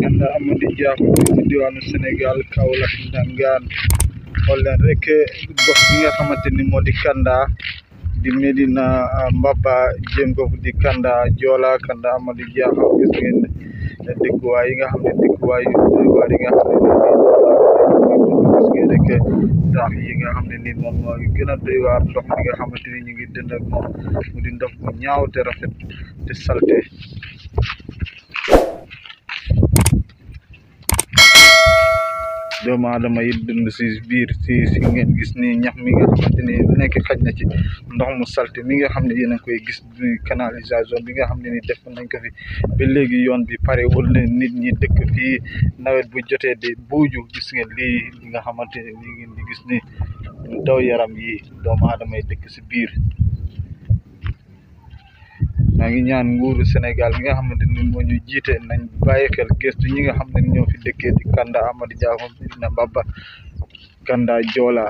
Kanda Amadou Dia ci diwaanu Sénégal Kaolack Ndangaan xool leen rek gox bi nga xamante ni moo di Kanda di Medina Mbaba jëm gox di Kanda Joola Kanda Amadou Dia gis ngeen dëkkuwaay yi nga xam ne dëkkuwaay yu doy waar yi nga xam ne gis ngeen rek taax yi nga xam ne ni moom mooy gën a doy waar ndox mi nga xamante ni ñu ngi dënd ak moom mu di ndox bu ñaaw te rafet te salte doomu aadama yi dund si biir si ngeen gis ni ñax mi nga xamante ni lu nekk xaj na ci ndox mu salte mi nga xam ne yéen a koy gis canalisation bi nga xam ne ni def nañ ko fi ba léegi yoon bi parewul ne nit ñi dëkk fii nawet bu jotee di buuju gis ngeen lii li nga xamante ne lii ngeen di gis ni daw yaram yi doomu aadama yi dëkk si biir maa ngi ñaan nguuru Sénégal mi nga xamante ni moo ñu jiite nañ bàyyi xel gëstu ñi nga xam ne ñoo fi dëkkee di Kanda Amadou Dia Medina Mbaba Kanda Joola